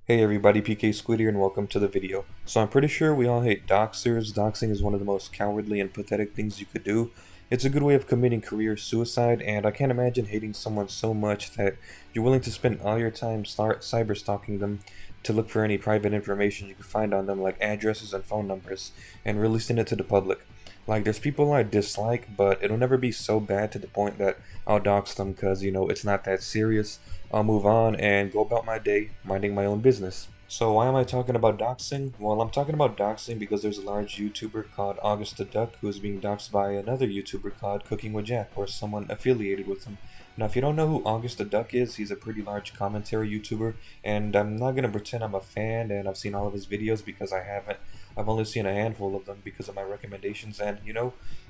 Hey everybody, PK Squid here and welcome to the video. So I'm pretty sure we all hate doxers. Doxing is one of the most cowardly and pathetic things you could do. It's a good way of committing career suicide, and I can't imagine hating someone so much that you're willing to spend all your time cyber stalking them to look for any private information you can find on them, like addresses and phone numbers, and releasing it to the public. Like, there's people I dislike, but it'll never be so bad to the point that I'll dox them because, it's not that serious. I'll move on and go about my day, minding my own business. So why am I talking about doxing? Well, I'm talking about doxing because there's a large YouTuber called AugustTheDuck who is being doxed by another YouTuber called Cooking with Jack, or someone affiliated with him. Now, if you don't know who AugustTheDuck is, he's a pretty large commentary YouTuber, and I'm not gonna pretend I'm a fan and I've seen all of his videos because I haven't. I've only seen a handful of them because of my recommendations, and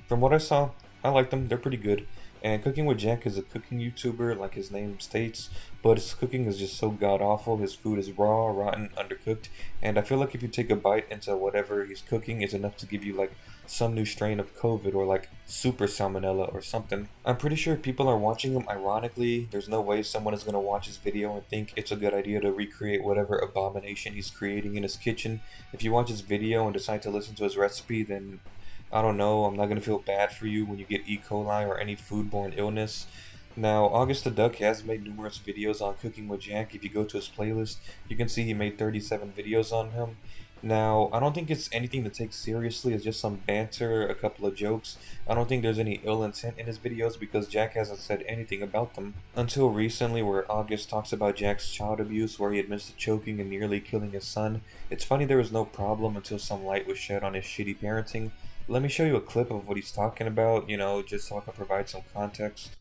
from what I saw, I like them. They're pretty good. And Cooking with Jack is a cooking YouTuber, like his name states, but his cooking is just so god awful. His food is raw, rotten, undercooked, and I feel like if you take a bite into whatever he's cooking, it's enough to give you like some new strain of COVID or like super salmonella or something. I'm pretty sure people are watching him ironically. There's no way someone is going to watch his video and think it's a good idea to recreate whatever abomination he's creating in his kitchen. If you watch his video and decide to listen to his recipe, then I don't know, I'm not going to feel bad for you when you get E. coli or any foodborne illness. Now, AugustTheDuck has made numerous videos on Cooking with Jack. If you go to his playlist, you can see he made 37 videos on him. Now, I don't think it's anything to take seriously. It's just some banter, a couple of jokes. I don't think there's any ill intent in his videos because Jack hasn't said anything about them. Until recently, where August talks about Jack's child abuse, where he admits to choking and nearly killing his son. It's funny there was no problem until some light was shed on his shitty parenting. Let me show you a clip of what he's talking about, just so I can provide some context.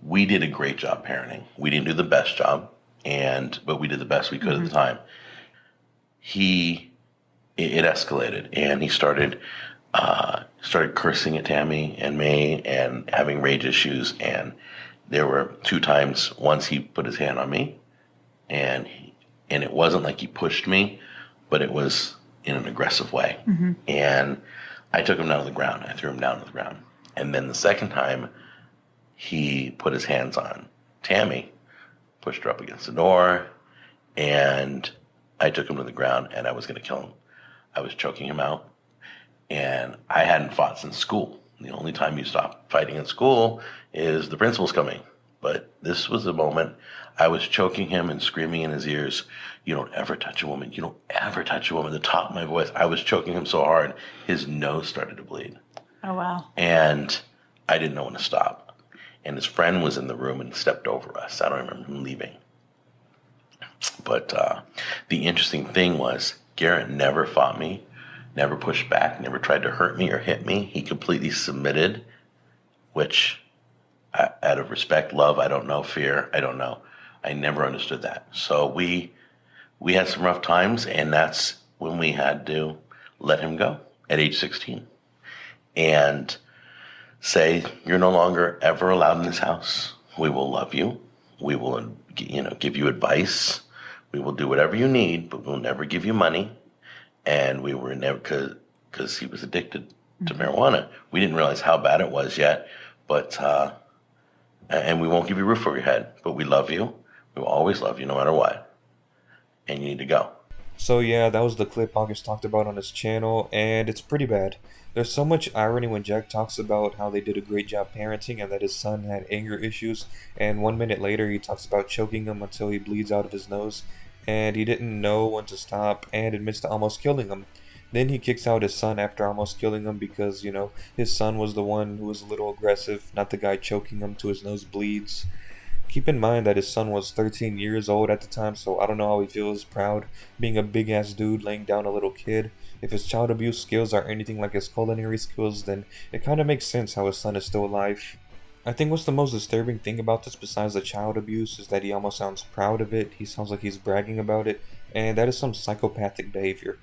We did a great job parenting. We didn't do the best job, but we did the best we could at the time. It escalated, and he started cursing at Tammy and May and having rage issues. And there were 2 times. Once he put his hand on me, and it wasn't like he pushed me, but it was in an aggressive way. And I took him down to the ground. I threw him down to the ground. And then the second time, he put his hands on Tammy, pushed her up against the door, and I took him to the ground, and I was going to kill him. I was choking him out, and I hadn't fought since school. The only time you stop fighting in school is the principal's coming. But this was the moment I was choking him and screaming in his ears, "You don't ever touch a woman. You don't ever touch a woman." At the top of my voice, I was choking him so hard, his nose started to bleed. Oh, wow. And I didn't know when to stop. And his friend was in the room and stepped over us. I don't remember him leaving. But the interesting thing was Garrett never fought me, never pushed back, never tried to hurt me or hit me. He completely submitted, which out of respect, love, I don't know, fear, I don't know. I never understood that. So we had some rough times, and that's when we had to let him go at age 16 and say, "You're no longer ever allowed in this house. We will love you. We will, give you advice. We will do whatever you need, but we'll never give you money." And we were never, because he was addicted to marijuana. We didn't realize how bad it was yet, but and we won't give you a roof over your head, but we love you. We will always love you no matter what. And you need to go. So yeah, that was the clip August talked about on his channel, and it's pretty bad. There's so much irony when Jack talks about how they did a great job parenting and that his son had anger issues, and 1 minute later he talks about choking him until he bleeds out of his nose, and he didn't know when to stop, and admits to almost killing him. Then he kicks out his son after almost killing him because, his son was the one who was a little aggressive, not the guy choking him to his nose bleeds. Keep in mind that his son was 13 years old at the time, so I don't know how he feels proud being a big ass dude laying down a little kid. If his child abuse skills are anything like his culinary skills, then it kind of makes sense how his son is still alive. I think what's the most disturbing thing about this besides the child abuse is that he almost sounds proud of it. He sounds like he's bragging about it, and that is some psychopathic behavior.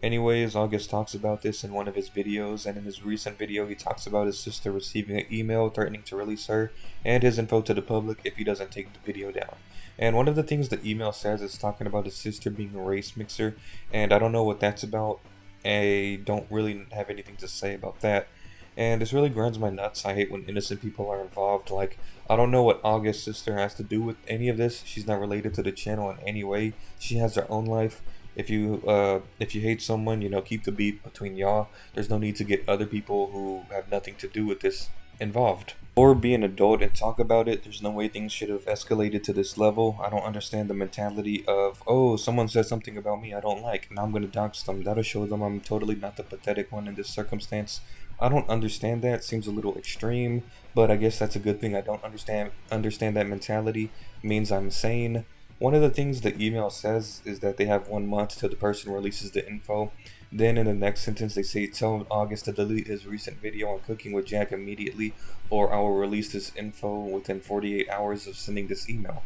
Anyways, August talks about this in one of his videos, and in his recent video he talks about his sister receiving an email threatening to release her and his info to the public if he doesn't take the video down. And one of the things the email says is talking about his sister being a race mixer, and I don't know what that's about. I don't really have anything to say about that. and this really grinds my nuts. I hate when innocent people are involved. Like, I don't know what August's sister has to do with any of this. She's not related to the channel in any way. She has her own life. If you hate someone, keep the beef between y'all. There's no need to get other people who have nothing to do with this involved. Or be an adult and talk about it. There's no way things should have escalated to this level. I don't understand the mentality of, oh, someone said something about me I don't like, now I'm gonna dox them. That'll show them I'm totally not the pathetic one in this circumstance. I don't understand that. Seems a little extreme, but I guess that's a good thing. I don't understand that mentality. It means I'm sane. One of the things the email says is that they have 1 month till the person releases the info. Then in the next sentence they say, tell August to delete his recent video on cooking with Jack immediately, or I will release this info within 48 hours of sending this email.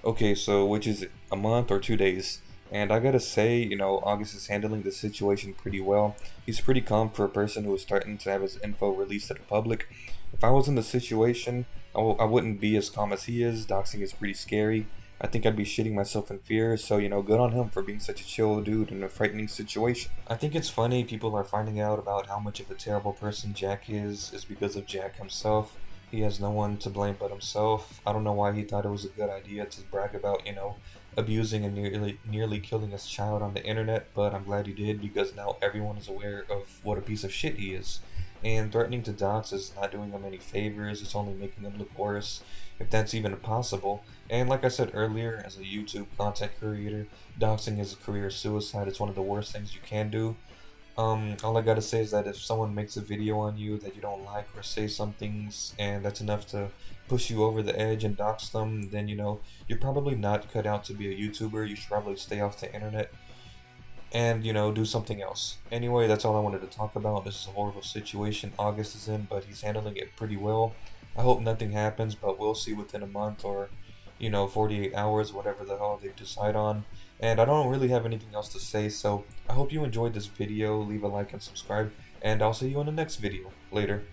Okay, so which is it, a month or 2 days? And I gotta say, August is handling the situation pretty well. He's pretty calm for a person who is starting to have his info released to the public. If I was in the situation, I wouldn't be as calm as he is. Doxing is pretty scary. I think I'd be shitting myself in fear, so good on him for being such a chill dude in a frightening situation. I think it's funny people are finding out about how much of a terrible person Jack is because of Jack himself. He has no one to blame but himself. I don't know why he thought it was a good idea to brag about, abusing and nearly killing his child on the internet, but I'm glad he did because now everyone is aware of what a piece of shit he is. And threatening to dox is not doing him any favors, it's only making him look worse, if that's even possible. And like I said earlier, as a YouTube content creator, doxing is a career suicide. It's one of the worst things you can do. All I gotta say is that if someone makes a video on you that you don't like or say some things and that's enough to push you over the edge and dox them, then you're probably not cut out to be a YouTuber. You should probably stay off the internet and do something else. Anyway, that's all I wanted to talk about. This is a horrible situation August is in, but he's handling it pretty well. I hope nothing happens, but we'll see within a month or 48 hours, whatever the hell they decide on. And I don't really have anything else to say, so I hope you enjoyed this video. Leave a like and subscribe, and I'll see you in the next video. Later.